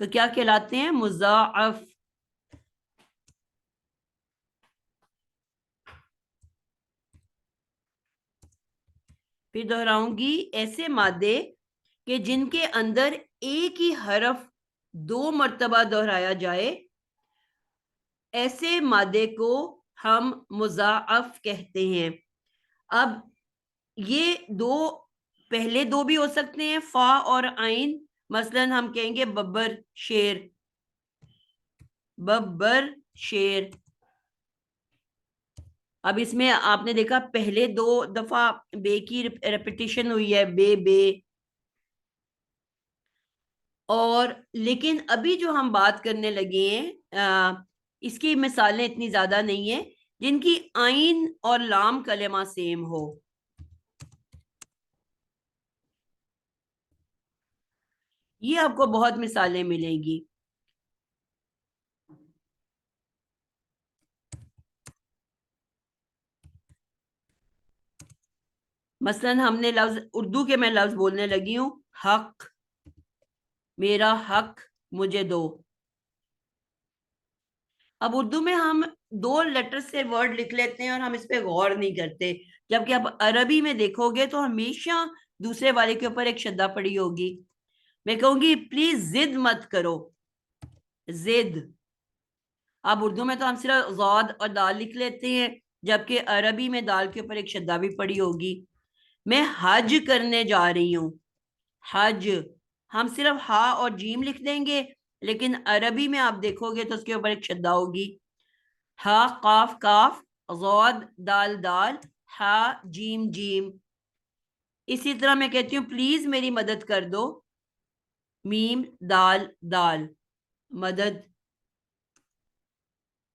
تو کیا کہلاتے ہیں؟ مضاعف. پھر دہراؤں گی، ایسے مادے کہ جن کے اندر ایک ہی حرف 2 مرتبہ دہرایا جائے، ایسے مادے کو ہم مضاعف کہتے ہیں. اب یہ پہلے 2 بھی ہو سکتے ہیں، فا اور عین. مثلا ہم کہیں گے ببر شیر، ببر شیر. اب اس میں آپ نے دیکھا پہلے 2 دفعہ بے کی ریپیٹیشن ہوئی ہے، بے بے. اور لیکن ابھی جو ہم بات کرنے لگے ہیں اس کی مثالیں اتنی زیادہ نہیں ہیں جن کی عین اور لام کلمہ سیم ہو. یہ آپ کو بہت مثالیں ملیں گی. مثلا ہم نے لفظ اردو کے، میں لفظ بولنے لگی ہوں، حق، میرا حق مجھے دو. اب اردو میں ہم 2 لیٹر سے ورڈ لکھ لیتے ہیں اور ہم اس پہ غور نہیں کرتے، جبکہ اب عربی میں دیکھو گے تو ہمیشہ دوسرے والے کے اوپر ایک شدہ پڑی ہوگی. میں کہوں گی پلیز ضد مت کرو، ضد. اب اردو میں تو ہم صرف ضاد اور دال لکھ لیتے ہیں، جبکہ عربی میں دال کے اوپر ایک شدہ بھی پڑی ہوگی. میں حج کرنے جا رہی ہوں، حج. ہم صرف ہا اور جیم لکھ دیں گے، لیکن عربی میں آپ دیکھو گے تو اس کے اوپر ایک شدہ ہوگی. ہا قاف کاف، ضاد دال دال، ہا جیم جیم. اسی طرح میں کہتی ہوں پلیز میری مدد کر دو، میم دال دال، مدد.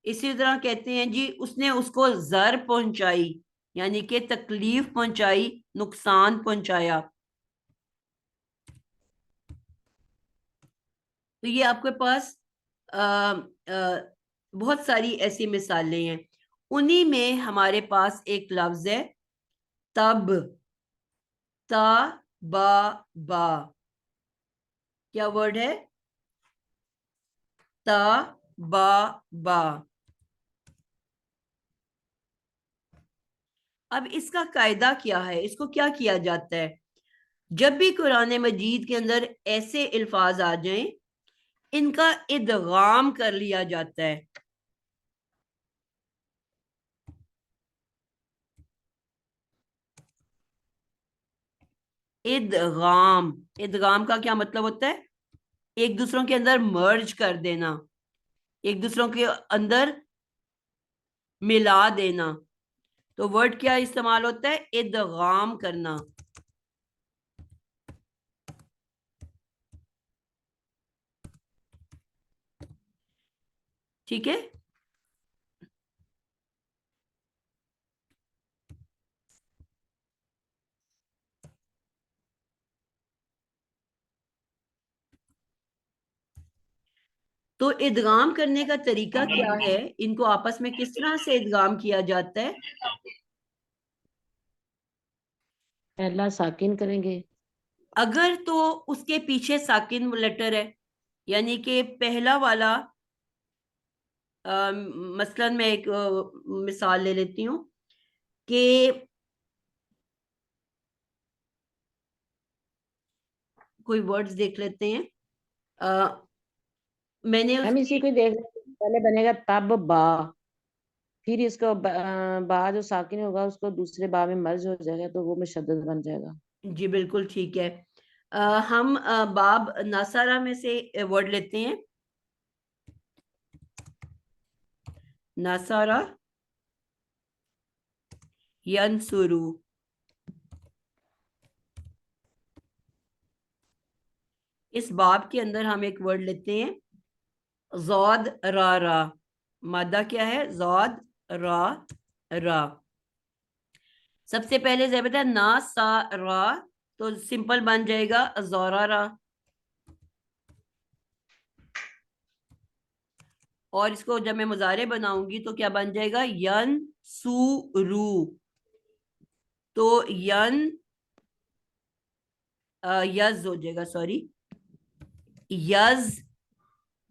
اسی طرح کہتے ہیں جی اس نے اس کو ضر پہنچائی، یعنی کہ تکلیف پہنچائی، نقصان پہنچایا. تو یہ آپ کے پاس بہت ساری ایسی مثالیں ہیں. انہی میں ہمارے پاس ایک لفظ ہے تب، تا با با. کیا ورڈ ہے؟ تا با با. اب اس کا قاعدہ کیا ہے؟ اس کو کیا کیا جاتا ہے؟ جب بھی قرآن مجید کے اندر ایسے الفاظ آ جائیں، ان کا ادغام کر لیا جاتا ہے. ادغام، ادغام کا کیا مطلب ہوتا ہے؟ ایک دوسروں کے اندر مرج کر دینا، ایک دوسروں کے اندر ملا دینا. تو ورڈ کیا استعمال ہوتا ہے؟ ادغام کرنا. ٹھیک ہے. تو ادغام کرنے کا طریقہ کیا ہے؟ ان کو آپس میں کس طرح سے ادغام کیا جاتا ہے؟ پہلا ساکن کریں گے. اگر تو اس کے پیچھے ساکن لیٹر ہے، یعنی کہ پہلا والا، مثلا میں ایک مثال لے لیتی ہوں کہ کوئی ورڈز دیکھ لیتے ہیں. میں نے ہم اسی کو دیکھ رہے ہیں. پہلے بنے گا تب با، پھر اس کو با جو ساکن ہوگا اس کو دوسرے با میں مرج ہو جائے گا تو وہ مشدد بن جائے گا. جی بالکل ٹھیک ہے. ہم باب ناصرہ میں سے ورڈ لیتے ہیں، ناصرہ ینصرو. اس باب کے اندر ہم ایک ورڈ لیتے ہیں زود را را. مادہ کیا ہے؟ زود را را. سب سے پہلے زیبت ہے نا سا را، تو سمپل بن جائے گا زورا را. اور اس کو جب میں مضارع بناؤں گی تو کیا بن جائے گا؟ ین سو رو. تو ین یز ہو جائے گا، سوری، یز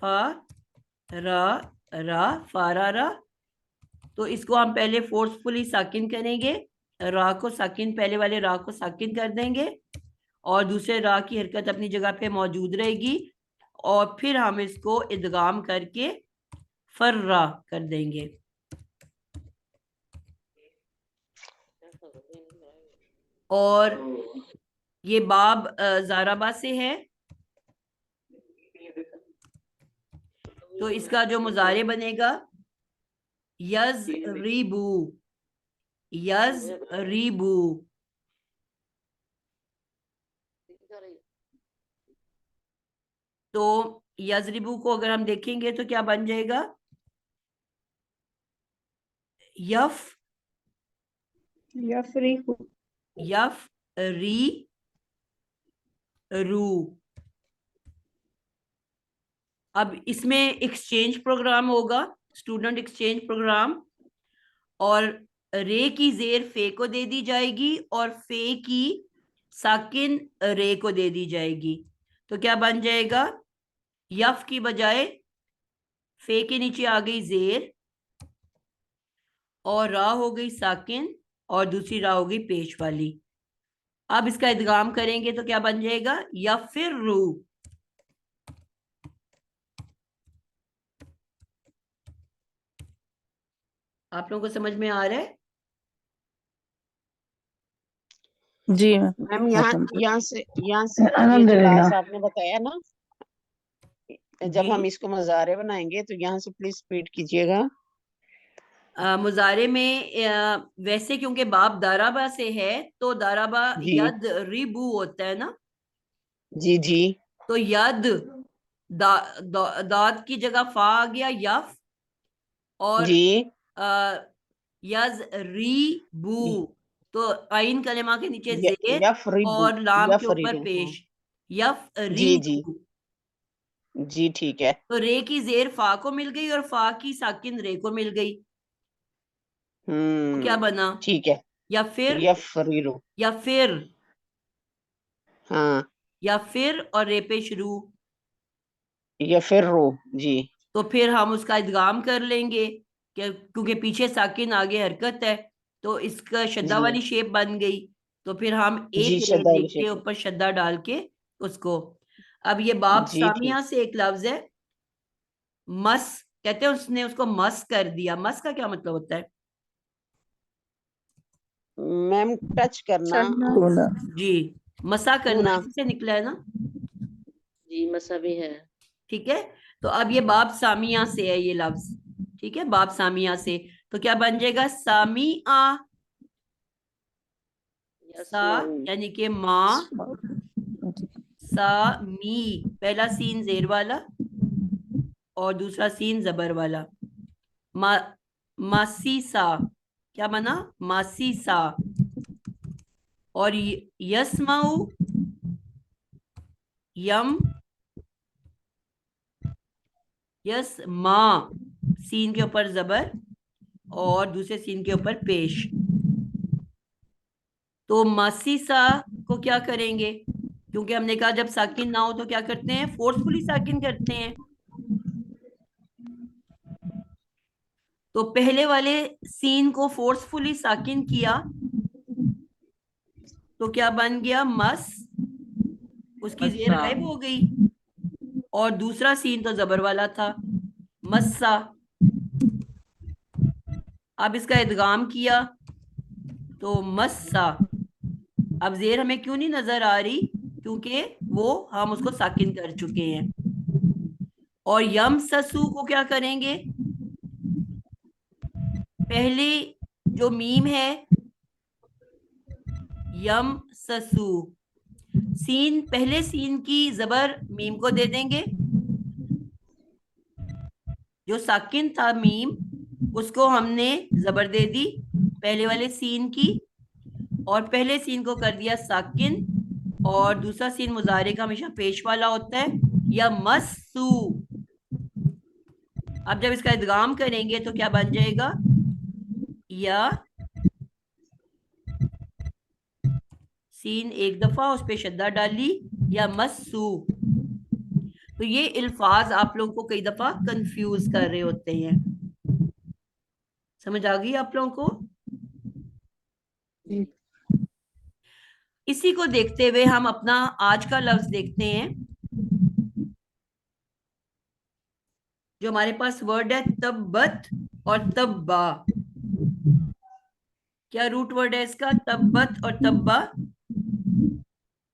فا را را فارا را. تو اس کو ہم پہلے فورسفلی ساکن کریں گے, را کو ساکن, پہلے والے را کو ساکن کر دیں گے اور دوسرے را کی حرکت اپنی جگہ پہ موجود رہے گی, اور پھر ہم اس کو ادغام کر کے فرا کر دیں گے. اور یہ باب زاربا سے ہے, تو اس کا جو مضارع بنے گا یضربو, یضربو. تو یضربو کو اگر ہم دیکھیں گے تو کیا بن جائے گا, یف یفریح یف ری رو. اب اس میں ایکسچینج پروگرام ہوگا, اسٹوڈنٹ ایکسچینج پروگرام, اور رے کی زیر فے کو دے دی جائے گی اور فے کی ساکن رے کو دے دی جائے گی. تو کیا بن جائے گا, یف کی بجائے فے کے نیچے آ گئی زیر اور را ہو گئی ساکن اور دوسری را ہو گئی پیش والی. اب اس کا ادغام کریں گے تو کیا بن جائے گا, یفرو. آپ لوگوں کو سمجھ میں آ رہا ہے؟ جی میم یہاں سے یہ الحمد جو للہ. لاسٹ آپ نے بتایا نا, جب ہم اس کو مضارع بنائیں گے تو یہاں سے پلیز اسپیڈ کیجیے گا. مضارع میں ویسے کیونکہ باب دارابا سے ہے تو دارابا جی ید ریبو ہوتا ہے نا, جی جی تو ید داد کی جگہ فا آ گیا یف, اور جی یز ری بو, تو عین کلمہ کے نیچے زیر یفریبو اور لام کے اوپر یفریبو پیش, یف ری جی جی بو. جی ٹھیک ہے. تو رے کی زیر فا کو مل گئی اور فا کی ساکن رے کو مل گئی. کیا بنا, ٹھیک ہے, یا پھر یفریرو, یا پھر ہاں یا پھر اور رے پہ شروع, یفرو. جی تو پھر ہم اس کا ادغام کر لیں گے کیونکہ پیچھے ساکن آگے حرکت ہے تو اس کا شدہ جی والی شیپ بن گئی, تو پھر ہم جی ایک رے شدہ لکھ کے شکل. اوپر شدہ ڈال کے اس کو. اب یہ باب جی ٹھیک. سامیہ سے ایک لفظ ہے مس, کہتے ہیں اس نے اس کو مس کر دیا. مس کا کیا مطلب ہوتا ہے میم ٹچ کرنا, چھونا. جی, مسا کرنا چھونا. اسی سے نکلا ہے نا, جی مسا بھی ہے. ٹھیک ہے. تو اب یہ باب سامیہ سے ہے یہ لفظ, ٹھیک ہے, باب سامیہ سے. تو کیا بن جائے گا, سامیہ, سا یعنی کہ ماں, سا می, پہلا سین زیر والا اور دوسرا سین زبر والا, ماسی سا, کیا بنا, ماسی سا. اور یسمعو, یم, یس ماں, سین کے اوپر زبر اور دوسرے سین کے اوپر پیش. تو ماسی سا کو کیا کریں گے, کیونکہ ہم نے کہا جب ساکن نہ ہو تو کیا کرتے ہیں, فورسفلی ساکن کرتے ہیں. تو پہلے والے سین کو فورسفلی ساکن کیا تو کیا بن گیا, مس, اس کی زیر غائب ہو گئی, اور دوسرا سین تو زبر والا تھا, مسا. اب اس کا ادغام کیا تو مسا. اب زیر ہمیں کیوں نہیں نظر آ رہی, کیونکہ وہ ہم اس کو ساکن کر چکے ہیں. اور یم سسو کو کیا کریں گے, پہلی جو میم ہے یم سسو, سین, پہلے سین کی زبر میم کو دے دیں گے, جو ساکن تھا میم اس کو ہم نے زبر دے دی پہلے والے سین کی, اور پہلے سین کو کر دیا ساکن, اور دوسرا سین مضارع کا ہمیشہ پیش والا ہوتا ہے, یا مسو. اب جب اس کا ادغام کریں گے تو کیا بن جائے گا, یا سین ایک دفعہ اس پہ شدہ ڈالی, یا مسو. تو یہ الفاظ آپ لوگوں کو کئی دفعہ کنفیوز کر رہے ہوتے ہیں. سمجھ آ گئی آپ لوگوں کو؟ اسی کو دیکھتے ہوئے ہم اپنا آج کا لفظ دیکھتے ہیں جو ہمارے پاس ورڈ ہے تبت اور تبا. کیا روٹ ورڈ ہے اس کا؟ تبت اور تبا.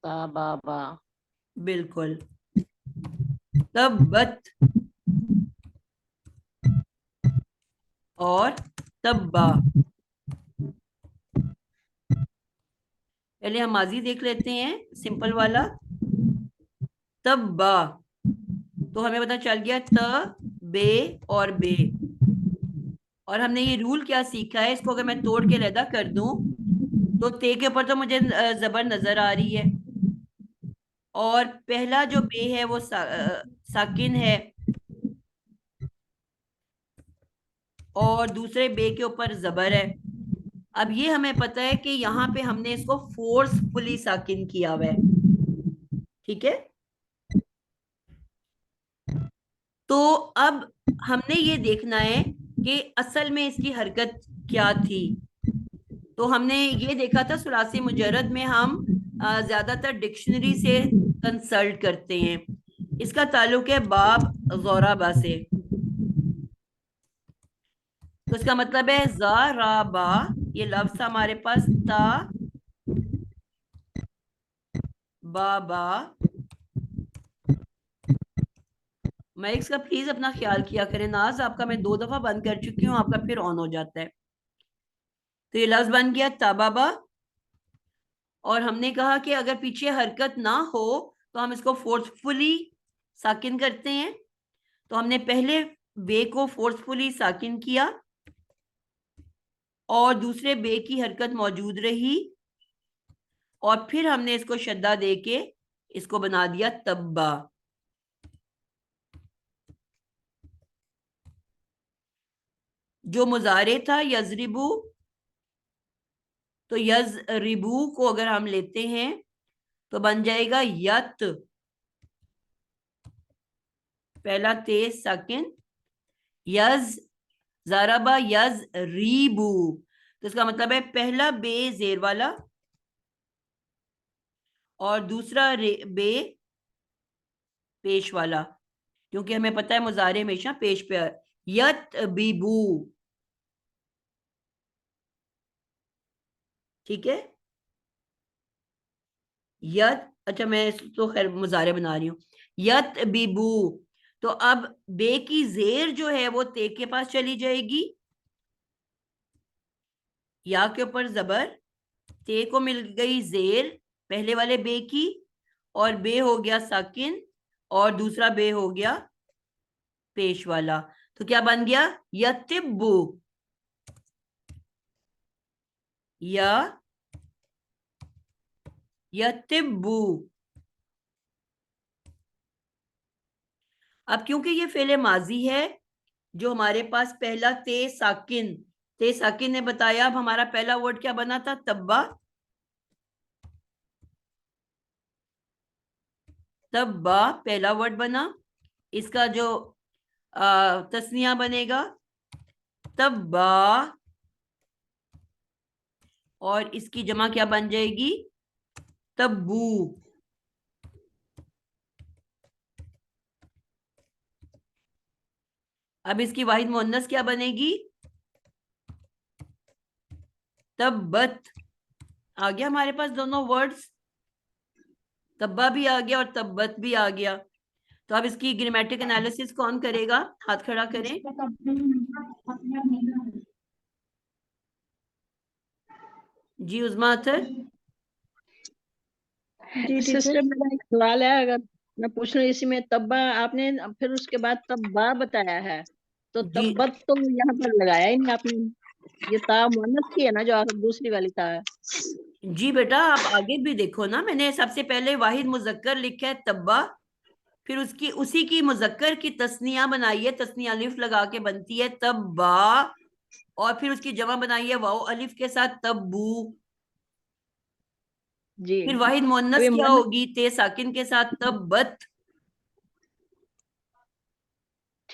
تا با با. بالکل. تبت اور تبا. پہلے ہم ماضی دیکھ لیتے ہیں سمپل والا. تبا تو ہمیں پتا چل گیا ت بے اور بے. اور ہم نے یہ رول کیا سیکھا ہے، اس کو اگر میں توڑ کے علیحدہ کر دوں تو تے کے اوپر تو مجھے زبر نظر آ رہی ہے، اور پہلا جو بے ہے وہ ساکن ہے، اور دوسرے بے کے اوپر زبر ہے. اب یہ ہمیں پتا ہے کہ یہاں پہ ہم نے اس کو فورسفلی ساکن کیا ہوا ہے. ٹھیک ہے، تو اب ہم نے یہ دیکھنا ہے کہ اصل میں اس کی حرکت کیا تھی. تو ہم نے یہ دیکھا تھا ثلاثی مجرد میں ہم زیادہ تر ڈکشنری سے کنسلٹ کرتے ہیں. اس کا تعلق ہے باب غورابا سے. تو اس کا مطلب ہے زارابا، یہ لفظ ہمارے پاس تا بابا. مائکس کا پلیز اپنا خیال کیا کریں. ناز آپ کا میں 2 دفعہ بند کر چکی ہوں، آپ کا پھر آن ہو جاتا ہے. تو یہ لفظ بن گیا تابابا، اور ہم نے کہا کہ اگر پیچھے حرکت نہ ہو تو ہم اس کو فورسفلی ساکن کرتے ہیں. تو ہم نے پہلے بے کو فورسفلی ساکن کیا اور دوسرے بے کی حرکت موجود رہی، اور پھر ہم نے اس کو شدہ دے کے اس کو بنا دیا تبا. جو مضارع تھا یضربو، تو یضربو کو اگر ہم لیتے ہیں تو بن جائے گا یت، پہلا تیز ساکن، یز ضربا یز ریبو. تو اس کا مطلب ہے پہلا بے زیر والا اور دوسرا بے پیش والا، کیونکہ ہمیں پتہ ہے مضارع ہمیشہ پیش پہ. یت بیبو. ٹھیک ہے، یت، اچھا میں اس تو خیر مضارع بنا رہی ہوں. یت بیبو، تو اب بے کی زیر جو ہے وہ تے کے پاس چلی جائے گی، یا کے اوپر زبر، تے کو مل گئی زیر پہلے والے بے کی، اور بے ہو گیا ساکن اور دوسرا بے ہو گیا پیش والا. تو کیا بن گیا؟ یتبو. یا یتبو. اب کیونکہ یہ فعل ماضی ہے جو ہمارے پاس پہلا تے ساکن نے بتایا. اب ہمارا پہلا ورڈ کیا بنا تھا؟ تبا. تبا پہلا ورڈ بنا، اس کا جو تسنیہ بنے گا تبا، اور اس کی جمع کیا بن جائے گی؟ تبو. اب اس کی واحد مؤنث کیا بنے گی؟ تبت. آ گیا ہمارے پاس دونوں ورڈز، تبا بھی آ گیا اور تبت بھی آ گیا. تو اب اس کی گرامیٹک انالیسس کون کرے گا؟ ہاتھ کھڑا کریں. جی عظما اطہر. جی سسٹر میرا ایک سوال ہے، اگر میں پوچھ رہی ہوں اسی میں تبا آپ نے پھر اس کے بعد تبا بتایا ہے، تو جی تبت تو یہاں پر لگایا ہی نہیں آپ نے. یہ تا مؤنث کی ہے نا جو دوسری والی تا ہے. جی بیٹا آپ آگے بھی دیکھو نا، میں نے سب سے پہلے واحد مذکر لکھا ہے تبا، پھر اسی کی مذکر کی تسنیہ بنائی ہے، تسنیہ الف لگا کے بنتی ہے تبا، اور پھر اس کی جمع بنائی ہے واو الف کے ساتھ تبو. جی پھر واحد مؤنث کیا ہوگی؟ تے ساکن کے ساتھ تبت.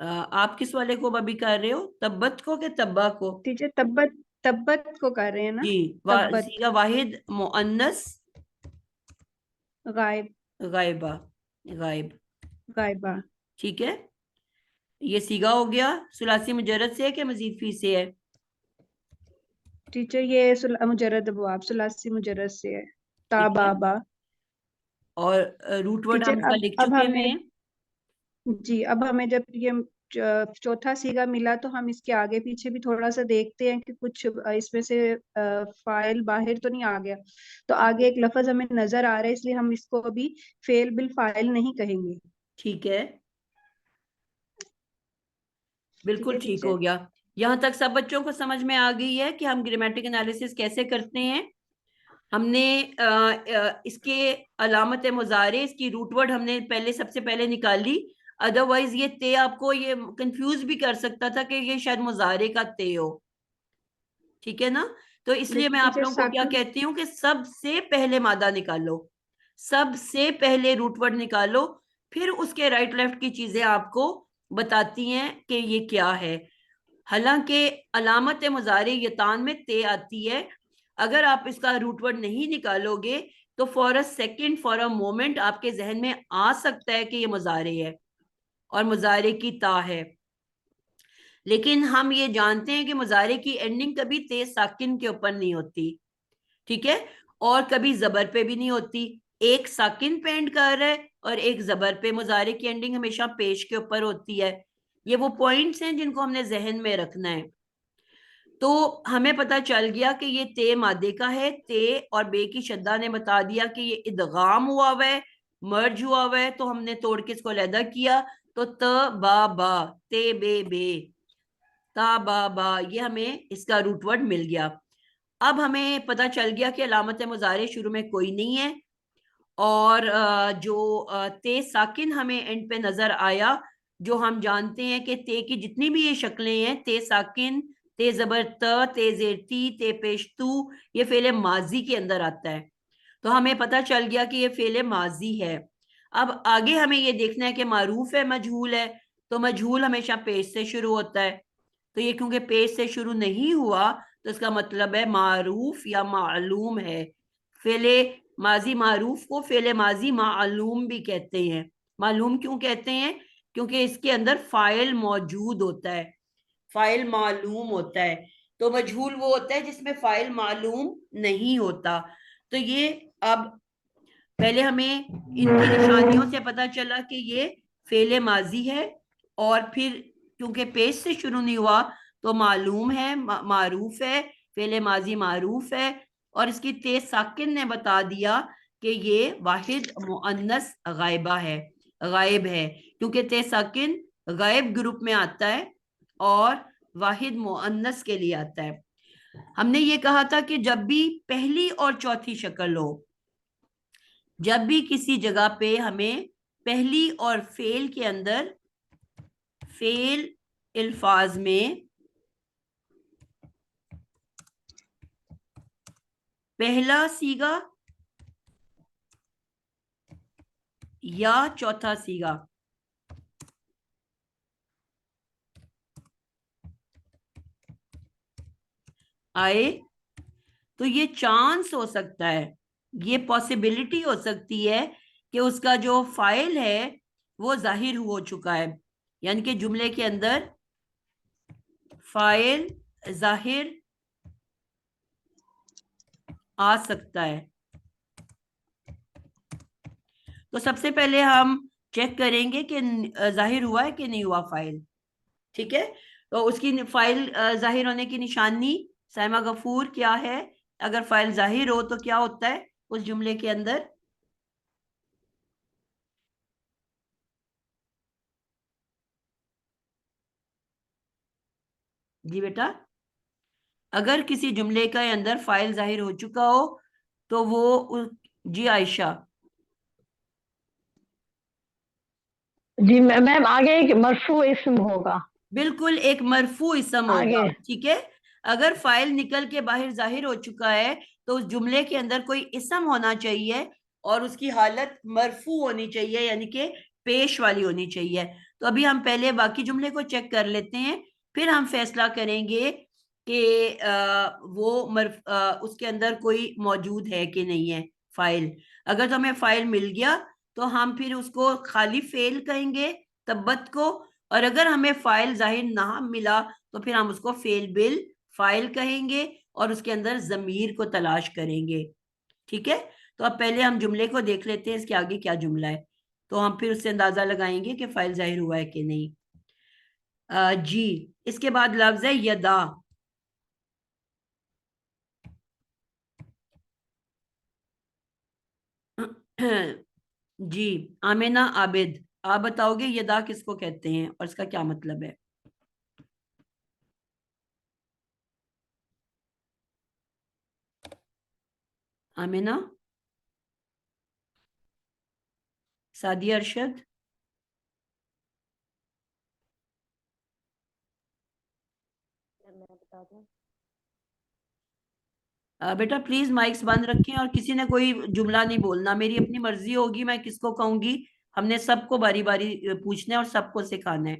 آپ کس والے کو ابھی کر رہے ہو, تبت کو کہ تبا کو؟ ٹیچر تبت کو کر رہے ہیں نا. جی تبت سیغہ واحد مؤنث غائب غائبہ, غائب. غائبہ. ٹھیک ہے, یہ سیغہ ہو گیا. ثلاثی مجرد سے ہے کہ مزید فی سے ہے؟ ٹیچر یہ مجرد ابواب ثلاثی مجرد سے ہے. تا ٹھیک ہے, بابا. اور روٹ ورڈ ہم ٹیچر اس کا لکھ اب چکے ہمیں ہوئے ہیں. جی اب ہمیں جب یہ چوتھا سیگا ملا تو ہم اس کے آگے پیچھے بھی تھوڑا سا دیکھتے ہیں کہ کچھ اس میں سے فاعل باہر تو نہیں آ گیا. تو آگے ایک لفظ ہمیں نظر آ رہا ہے, اس لیے ہم اس کو ابھی فعل بالفاعل نہیں کہیں گے. ٹھیک ہے, بالکل ہے ٹھیک ٹیچر. ہو گیا. یہاں تک سب بچوں کو سمجھ میں آ گئی ہے کہ ہم گرامیٹک انالیسس کیسے کرتے ہیں. ہم نے اس کے علامت مضارع, اس کی روٹ ورڈ ہم نے سب سے پہلے نکالی. ادروائز یہ تے آپ کو یہ کنفیوز بھی کر سکتا تھا کہ یہ شاید مضارع کا تے ہو. ٹھیک ہے نا, تو اس لیے میں لیکن آپ ٹیچر لوگوں کو کیا کہتی ہوں کہ سب سے پہلے مادہ نکالو, سب سے پہلے روٹ ورڈ نکالو, پھر اس کے رائٹ لیفٹ کی چیزیں آپ کو بتاتی ہیں کہ یہ کیا ہے. حالانکہ علامت مضارع یتان میں تے آتی ہے, اگر آپ اس کا روٹ ورڈ نہیں نکالو گے تو for a second, for a moment آپ کے ذہن میں آ سکتا ہے کہ یہ مضارع ہے اور مضارع کی تا ہے. لیکن ہم یہ جانتے ہیں کہ مضارع کی اینڈنگ کبھی تے ساکن کے اوپر نہیں ہوتی. ٹھیک ہے, اور کبھی زبر پہ بھی نہیں ہوتی. ایک ساکن پہ اینڈ کر رہا ہے اور ایک زبر پہ. مضارع کی اینڈنگ ہمیشہ پیش کے اوپر ہوتی ہے. یہ وہ پوائنٹس ہیں جن کو ہم نے ذہن میں رکھنا ہے. تو ہمیں پتا چل گیا کہ یہ تے مادے کا ہے. تے اور بے کی شدہ نے بتا دیا کہ یہ ادغام ہوا ہوا ہے, مرج ہوا ہوا ہے, تو ہم نے توڑ کے اس کو علیحدہ کیا. تو ت با با, تے بے بے, تا با با, یہ ہمیں اس کا روٹ ورڈ مل گیا. اب ہمیں پتا چل گیا کہ علامت مضارع شروع میں کوئی نہیں ہے, اور جو تے ساکن ہمیں اینڈ پہ نظر آیا, جو ہم جانتے ہیں کہ تے کی جتنی بھی یہ شکلیں ہیں, تے ساکن, تے زبر ت, تے زیر تی, تے پیش تو, یہ فعل ماضی کے اندر آتا ہے. تو ہمیں پتا چل گیا کہ یہ فعل ماضی ہے. اب آگے ہمیں یہ دیکھنا ہے کہ معروف ہے مجہول ہے. تو مجہول ہمیشہ پیش سے شروع ہوتا ہے, تو یہ کیونکہ پیش سے شروع نہیں ہوا تو اس کا مطلب ہے معروف یا معلوم ہے. فعل ماضی معروف کو فعل ماضی معلوم بھی کہتے ہیں. معلوم کیوں کہتے ہیں؟ کیونکہ اس کے اندر فاعل موجود ہوتا ہے, فاعل معلوم ہوتا ہے. تو مجہول وہ ہوتا ہے جس میں فاعل معلوم نہیں ہوتا. تو یہ اب پہلے ہمیں ان کی نشانیوں سے پتا چلا کہ یہ فعل ماضی ہے, اور پھر کیونکہ پیش سے شروع نہیں ہوا تو معلوم ہے, معروف ہے, فعل ماضی معروف ہے. اور اس کی تے ساکن نے بتا دیا کہ یہ واحد مؤنث غائبہ ہے, غائب ہے, کیونکہ تے ساکن غائب گروپ میں آتا ہے اور واحد مؤنث کے لیے آتا ہے. ہم نے یہ کہا تھا کہ جب بھی پہلی اور چوتھی شکل ہو, جب بھی کسی جگہ پہ ہمیں پہلی اور فعل کے اندر, فعل الفاظ میں پہلا سیگا یا چوتھا سیگا آئے تو یہ چانس ہو سکتا ہے, یہ پاسبلٹی ہو سکتی ہے کہ اس کا جو فاعل ہے وہ ظاہر ہو چکا ہے, یعنی کہ جملے کے اندر فاعل ظاہر آ سکتا ہے. تو سب سے پہلے ہم چیک کریں گے کہ ظاہر ہوا ہے کہ نہیں ہوا فاعل. ٹھیک ہے, تو اس کی فاعل ظاہر ہونے کی نشانی سائمہ غفور کیا ہے؟ اگر فاعل ظاہر ہو تو کیا ہوتا ہے اس جملے کے اندر؟ جی بیٹا, اگر کسی جملے کے اندر فاعل ظاہر ہو چکا ہو تو وہ, جی عائشہ. جی میم آگے ایک مرفوع اسم ہوگا. بالکل ایک مرفوع اسم ہوگا. آگے ٹھیک ہے, اگر فاعل نکل کے باہر ظاہر ہو چکا ہے تو اس جملے کے اندر کوئی اسم ہونا چاہیے اور اس کی حالت مرفوع ہونی چاہیے, یعنی کہ پیش والی ہونی چاہیے. تو ابھی ہم پہلے باقی جملے کو چیک کر لیتے ہیں، پھر ہم فیصلہ کریں گے کہ وہ اس کے اندر کوئی موجود ہے کہ نہیں ہے فائل۔ اگر تو ہمیں فائل مل گیا تو ہم پھر اس کو خالی فعل کہیں گے تبت کو، اور اگر ہمیں فائل ظاہر نہ ملا تو پھر ہم اس کو فعل بال فائل کہیں گے اور اس کے اندر ضمیر کو تلاش کریں گے، ٹھیک ہے؟ تو اب پہلے ہم جملے کو دیکھ لیتے ہیں اس کے آگے کیا جملہ ہے، تو ہم پھر اس سے اندازہ لگائیں گے کہ فائل ظاہر ہوا ہے کہ نہیں۔ جی اس کے بعد لفظ ہے یدا۔ جی آمینہ عابد، آپ بتاؤ گے یدا کس کو کہتے ہیں اور اس کا کیا مطلب ہے؟ آمینہ، سعدیہ ارشد، میں بتا دوں؟ بیٹا پلیز مائکس بند رکھیں اور کسی نے کوئی جملہ نہیں بولنا، میری اپنی مرضی ہوگی میں کس کو کہوں گی، ہم نے سب کو باری باری پوچھنا ہے اور سب کو سکھانا ہے۔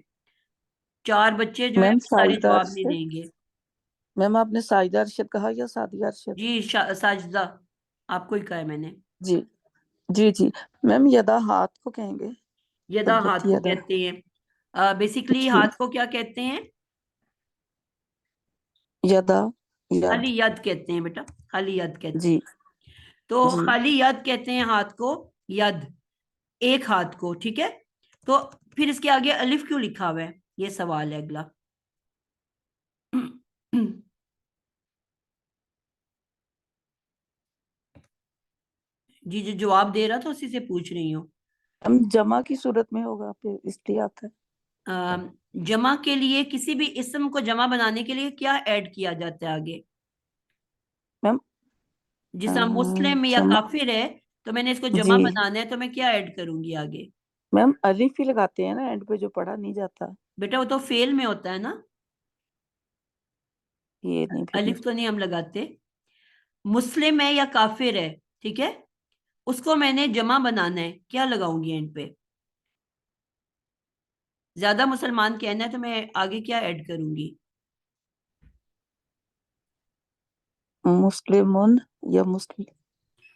4 بچے جو ہیں میم سارے ساجدہ جواب نہیں ارشد، دیں گے۔ میم آپ نے ساجدہ ارشد کہا یا سعدیہ ارشد؟ جی ساجدہ، آپ کو ہی کہا ہے میں نے۔ جی جی جی میم یدا ہاتھ کو کہیں گے، یدا تبت ہاتھ کو یدا۔ کہتے ہیں، بیسیکلی جی ہاتھ کو کیا کہتے ہیں؟ یدا ید، خالی ید کہتے ہیں بیٹا، خالی ید کہتے جی ہیں۔ تو جی خالی ید کہتے ہیں ہاتھ کو، ید ایک ہاتھ کو، ٹھیک ہے؟ تو پھر اس کے آگے الف کیوں لکھا ہوا ہے، یہ سوال ہے اگلا۔ جی جو جواب دے رہا تھا اسی سے پوچھ رہی ہوں۔ ہم جمع کی صورت میں ہوگا پھر اس لیے آتا ہے۔ جمع کے لیے کسی بھی اسم کو جمع بنانے کے لیے کیا ایڈ کیا جاتا ہے آگے؟ میم جس طرح مسلم یا جمع، کافر ہے تو میں نے اس کو جمع جی بنانا ہے تو میں کیا ایڈ کروں گی آگے؟ میم الف ہی لگاتے ہیں نا اینڈ پہ، جو پڑھا نہیں جاتا بیٹا وہ تو فعل میں ہوتا ہے نا، یہ نہیں پھر الف تو نہیں ہم لگاتے۔ مسلم ہے یا کافر ہے، ٹھیک ہے، اس کو میں نے جمع بنانا ہے، کیا لگاؤں گی اینڈ پہ؟ زیادہ مسلمان کہنا ہے تو میں آگے کیا ایڈ کروں گی؟ مسلمون یا مسلم،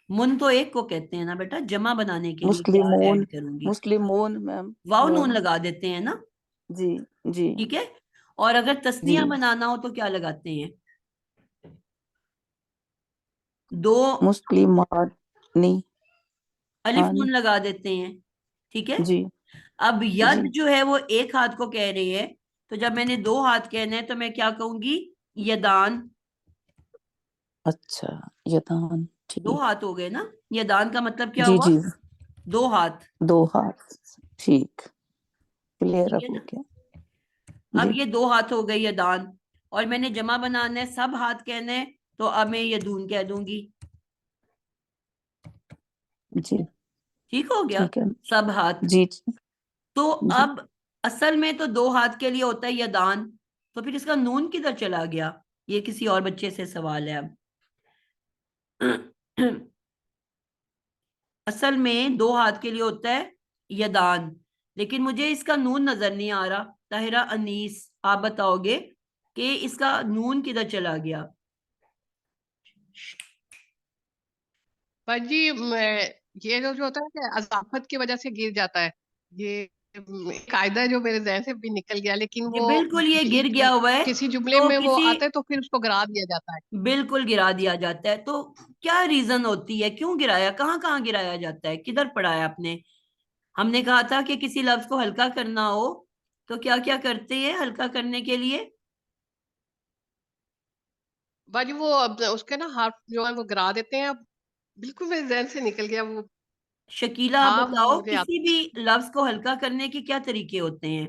من تو ایک کو کہتے ہیں نا بیٹا، جمع بنانے کے لیے کیا مسلمون، ایڈ کروں گی؟ مسلمون میم، واو نون، نون لگا دیتے ہیں نا، جی جی ٹھیک ہے؟ اور اگر جی تسنیہ بنانا ہو تو کیا لگاتے ہیں؟ 2 مسلمانی، الف ہانی، نون لگا دیتے ہیں، ٹھیک ہے؟ جی اب جی ید جو ہے وہ ایک ہاتھ کو کہہ رہی ہے، تو جب میں نے 2 ہاتھ کہنے ہیں تو میں کیا کہوں گی؟ یدان، اچھا یدان، 2 ٹھیک، ہاتھ ہو گئے نا، یدان کا مطلب کیا جی ہوا؟ جی 2 ہاتھ، 2 ہاتھ، ٹھیک، کلیئر ٹھیک اب ہے ہو نا؟ گیا اب جی یہ 2 ہاتھ ہو گئے یدان، اور میں نے جمع بنانا ہے، سب ہاتھ کہنے ہیں، تو اب میں یدون کہہ دوں گی، جی ٹھیک ہو گیا، ٹھیک ہے سب ہاتھ۔ جی تو جی اب اصل میں تو 2 ہاتھ کے لیے ہوتا ہے یدان، تو پھر اس کا نون کدھر چلا گیا؟ یہ کسی اور بچے سے سوال ہے اب۔ اصل میں 2 ہاتھ کے لیے ہوتا ہے یدان، لیکن مجھے اس کا نون نظر نہیں آ رہا۔ طاہرہ انیس آپ بتاؤ گے کہ اس کا نون کدھر چلا گیا؟ جی یہ جو ہوتا ہے کہ اضافت کی وجہ سے گر جاتا ہے، یہ قاعدہ ہے جو میرے ذہن سے بھی نکل گیا، لیکن جی وہ بالکل یہ گر گیا ہوا ہے، کسی جملے تو میں وہ کسی آتا ہے تو پھر اس کو گرا دیا جاتا ہے۔ بالکل گرا دیا جاتا ہے، تو کیا ریزن ہوتی ہے، کیوں گرایا، کہاں کہاں گرایا جاتا ہے، کدھر پڑھایا آپ نے؟ ہم نے کہا تھا کہ کسی لفظ کو ہلکا کرنا ہو تو کیا کیا کرتے ہیں ہلکا کرنے کے لیے؟ باجی وہ اس کے نا حرف جو ہے وہ گرا دیتے ہیں، بالکل میرے ذہن سے نکل گیا وہ، شکیلہ آپ ہاں بتاؤ مجھے کسی بھی لفظ کو ہلکا کرنے کے کیا طریقے ہوتے ہیں؟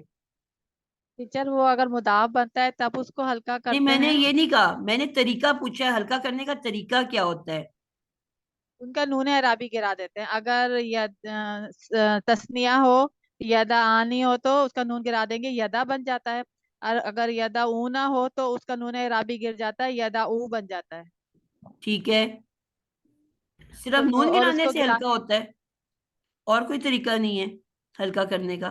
ٹیچر وہ اگر مضاف بنتا ہے تب اس کو ہلکا نہیں کرتے میں نے ہیں، یہ نہیں کہا، میں نے طریقہ پوچھا ہے، ہلکا کرنے کا طریقہ کیا ہوتا ہے؟ ان کا نون اعرابی گرا دیتے ہیں۔ اگر تسنیہ ہو، یدا آنی ہو تو اس کا نون گرا دیں گے، یدا بن جاتا ہے، اور اگر یدا او نہ ہو تو اس کا نون اعرابی گر جاتا ہے، یدا او بن جاتا ہے۔ ٹھیک ہے، صرف نون اور اس گرانے کو سے ہلکا ہوتا ہے، اور کوئی طریقہ نہیں ہے ہلکا کرنے کا؟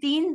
3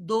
2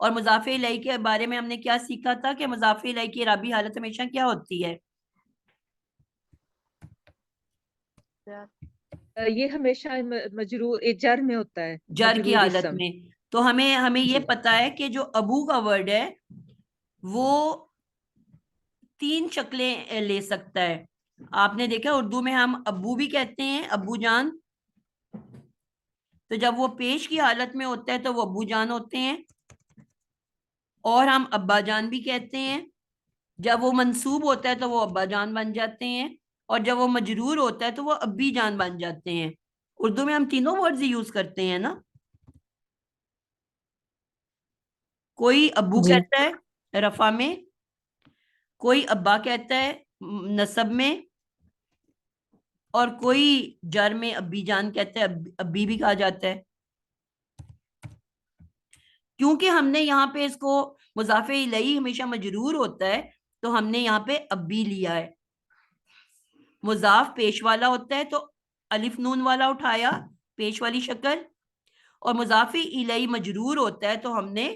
اور مضاف الیہ کے بارے میں ہم نے کیا سیکھا تھا کہ مضاف الیہ کی اعرابی حالت ہمیشہ کیا ہوتی ہے؟ یہ ہمیشہ مجرور جر میں ہوتا ہے، جر کی مجرور حالت اسم۔ میں۔ تو ہمیں یہ جی پتا ہے کہ جو ابو کا ورڈ ہے وہ 3 شکلیں لے سکتا ہے۔ آپ نے دیکھا اردو میں ہم ابو بھی کہتے ہیں، ابو جان، تو جب وہ پیش کی حالت میں ہوتا ہے تو وہ ابو جان ہوتے ہیں، اور ہم ابا جان بھی کہتے ہیں۔ جب وہ منصوب ہوتا ہے تو وہ ابا جان بن جاتے ہیں، اور جب وہ مجرور ہوتا ہے تو وہ ابی جان بن جاتے ہیں۔ اردو میں ہم تینوں ورڈز یوز کرتے ہیں نا۔ کوئی ابو جی کہتا ہے رفع میں، کوئی ابا کہتا ہے نصب میں، اور کوئی جر میں ابی جان کہتا ہے، ابی بھی کہا جاتا ہے۔ کیونکہ ہم نے یہاں پہ اس کو مضاف الیہ ہمیشہ مجرور ہوتا ہے تو ہم نے یہاں پہ ابی لیا ہے۔ مضاف پیش والا ہوتا ہے تو الف نون والا اٹھایا، پیش والی شکل، اور مضاف الیہ مجرور ہوتا ہے تو ہم نے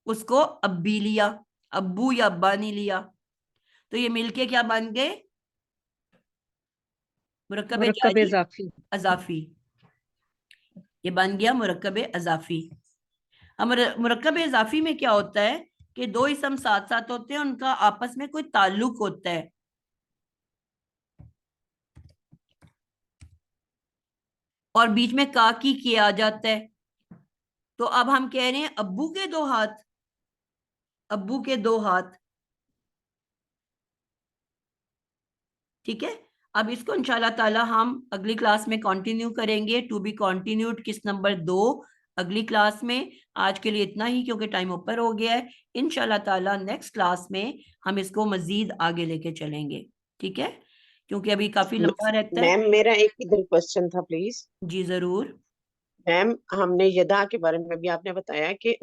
اس کو ابی لیا، ابو یا ابا نہیں لیا۔ تو یہ مل کے کیا بن گئے؟ مرکب مرکب جاری اضافی۔ اضافی۔ یہ بن گیا مرکب اضافی۔ اب مرکب اضافی میں کیا ہوتا ہے کہ 2 اسم ساتھ ساتھ ہوتے ہیں، ان کا آپس میں کوئی تعلق ہوتا ہے، اور بیچ میں کا کی کیا جاتا ہے۔ تو اب ہم کہہ رہے ہیں ابو کے 2 ہاتھ، ابو کے 2 ہاتھ، ٹھیک ہے۔ اب اس کو انشاءاللہ تعالی ہم اگلی کلاس میں کنٹینیو کریں گے، ٹو بی کنٹینیوڈ قسط نمبر 2 اگلی کلاس میں۔ آج کے لیے اتنا ہی کیونکہ ٹائم اوپر ہو گیا ہے۔ انشاءاللہ تعالی نیکسٹ کلاس میں ہم اس کو مزید آگے لے کے چلیں گے، ٹھیک ہے، کیونکہ ابھی کافی لمبا رہتا ہے۔ میم میرا ایک ادھر کوشچن تھا پلیز۔ جی ضرور۔ میم ہم نے یدا کے بارے میں بھی آپ نے بتایا کہ